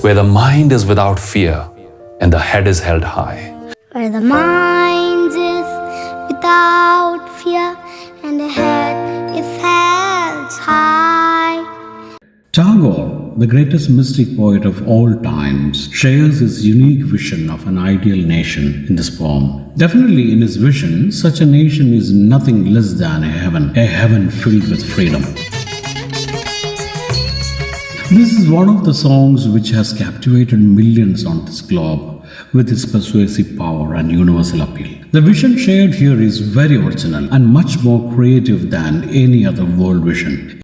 where the mind is without fear and the head is held high. Where the mind is without fear and the head is held high. Tagore, the greatest mystic poet of all times, shares his unique vision of an ideal nation in this poem. Definitely in his vision, such a nation is nothing less than a heaven filled with freedom. This is one of the songs which has captivated millions on this globe with its persuasive power and universal appeal. The vision shared here is very original and much more creative than any other world vision.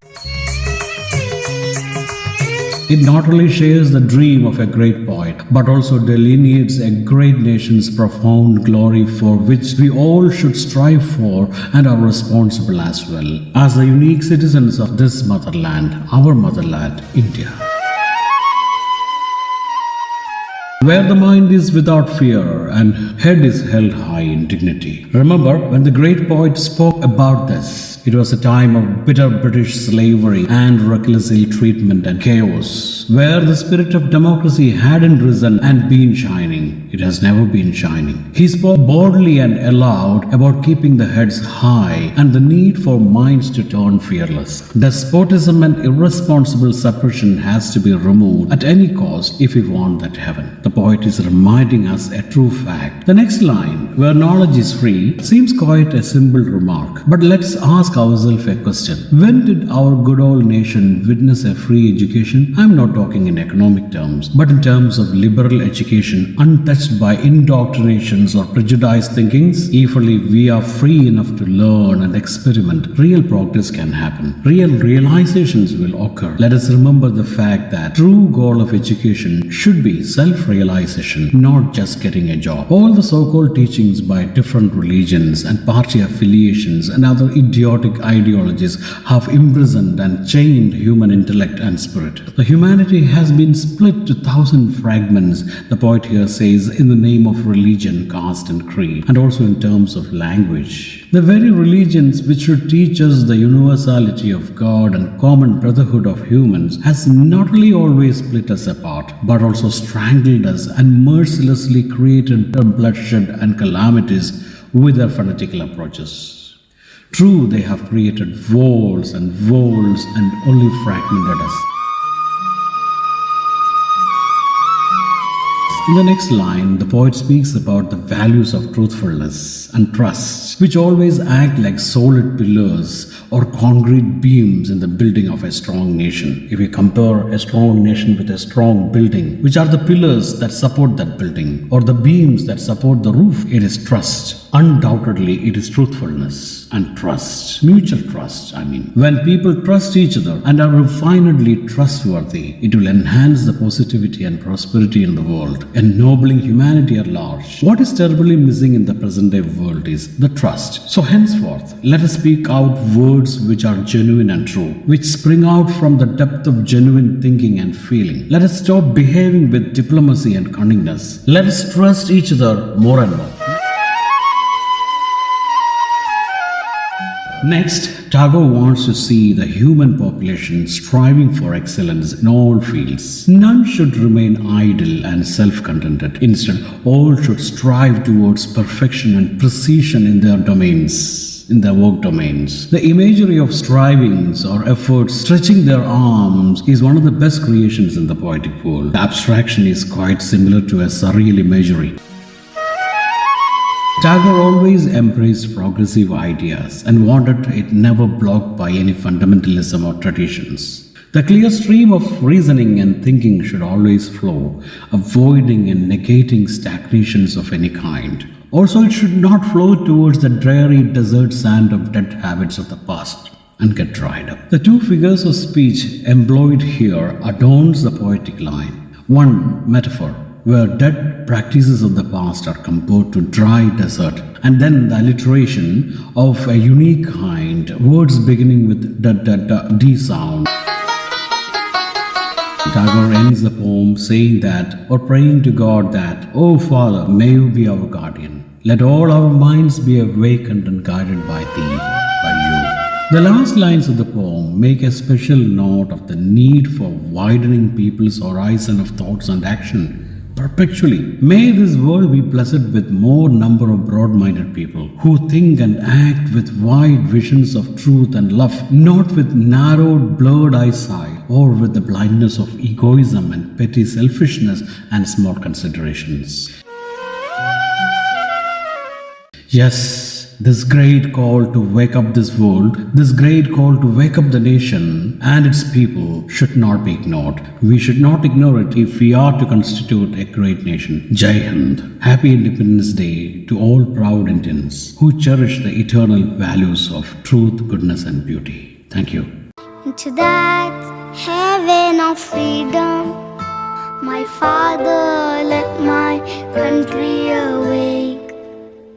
It not only shares the dream of a great poet, but also delineates a great nation's profound glory for which we all should strive for and are responsible as well, as the unique citizens of this motherland, our motherland, India. Where the mind is without fear and head is held high in dignity. Remember, when the great poet spoke about this, it was a time of bitter British slavery and reckless ill-treatment and chaos, where the spirit of democracy hadn't risen and been shining. It has never been shining. He spoke boldly and aloud about keeping the heads high and the need for minds to turn fearless. Despotism and irresponsible suppression has to be removed at any cost if we want that heaven. The poet is reminding us a true fact. The next line, where knowledge is free, seems quite a simple remark. But let's ask ourselves a question. When did our good old nation witness a free education? I'm not talking in economic terms, but in terms of liberal education untouched by indoctrinations or prejudiced thinkings. If only we are free enough to learn and experiment, real progress can happen. Real realizations will occur. Let us remember the fact that true goal of education should be self-realization, not just getting a job. All the so-called teachings by different religions and party affiliations and other idiotic ideologies have imprisoned and chained human intellect and spirit. The humanity has been split to 1,000 fragments, the poet here says, in the name of religion, caste and creed, and also in terms of language. The very religions which should teach us the universality of God and common brotherhood of humans has not only always split us apart, but also strangled us and mercilessly created bloodshed and calamities with their fanatical approaches. True, they have created walls and only fragmented us. In the next line, the poet speaks about the values of truthfulness and trust, which always act like solid pillars or concrete beams in the building of a strong nation. If we compare a strong nation with a strong building, which are the pillars that support that building or the beams that support the roof? It is trust. Undoubtedly, it is truthfulness and trust. Mutual trust, When people trust each other and are refinedly trustworthy, it will enhance the positivity and prosperity in the world, ennobling humanity at large. What is terribly missing in the present-day world is the trust. So henceforth, let us speak out words which are genuine and true, which spring out from the depth of genuine thinking and feeling. Let us stop behaving with diplomacy and cunningness. Let us trust each other more and more. Next, Tagore wants to see the human population striving for excellence in all fields. None should remain idle and self-contented. Instead, all should strive towards perfection and precision in their domains. In their work domains. The imagery of strivings or efforts stretching their arms is one of the best creations in the poetic world. The abstraction is quite similar to a surreal imagery. Tagore always embraced progressive ideas and wanted it never blocked by any fundamentalism or traditions. The clear stream of reasoning and thinking should always flow, avoiding and negating stagnations of any kind. Also, it should not flow towards the dreary desert sand of dead habits of the past and get dried up. The two figures of speech employed here adorns the poetic line. One, metaphor, where dead practices of the past are compared to dry desert, and then the alliteration of a unique kind, words beginning with D sound. Tagore ends the poem saying that, or praying to God that, "O Father, may you be our guardian. Let all our minds be awakened and guided by Thee, by You." The last lines of the poem make a special note of the need for widening people's horizon of thoughts and action perpetually. May this world be blessed with more number of broad-minded people who think and act with wide visions of truth and love, not with narrowed, blurred eyesight or with the blindness of egoism and petty selfishness and small considerations. Yes, this great call to wake up this world, this great call to wake up the nation and its people should not be ignored. We should not ignore it if we are to constitute a great nation. Jai Hind. Happy Independence Day to all proud Indians who cherish the eternal values of truth, goodness and beauty. Thank you. Into that heaven of freedom, my father let my country awake.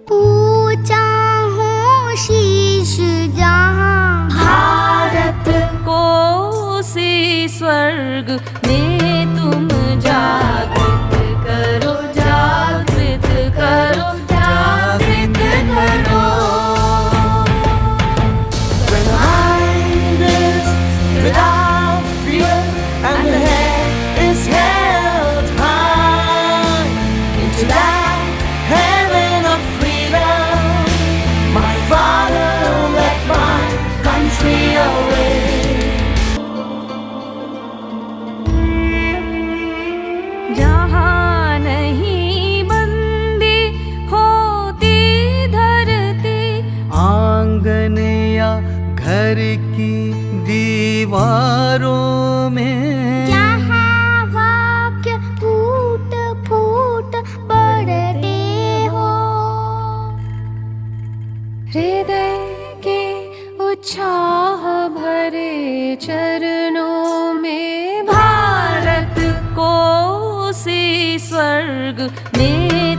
ऊंचा हो शीश जहां भारत को सी स्वर्ग में तुम जागृत करो, जागृत करो, जागृत करो. When the mind is without fear and the head is held high, into that heaven of freedom, my father led my country away. जहाँ नहीं बंदी होती धरती, आंगन या घर की दीवारों में, जहाँ वाक्य फूट फूट बढ़ते हो, हृदय के उत्साह भरे चरणों में, भारत को सी स्वर्ग में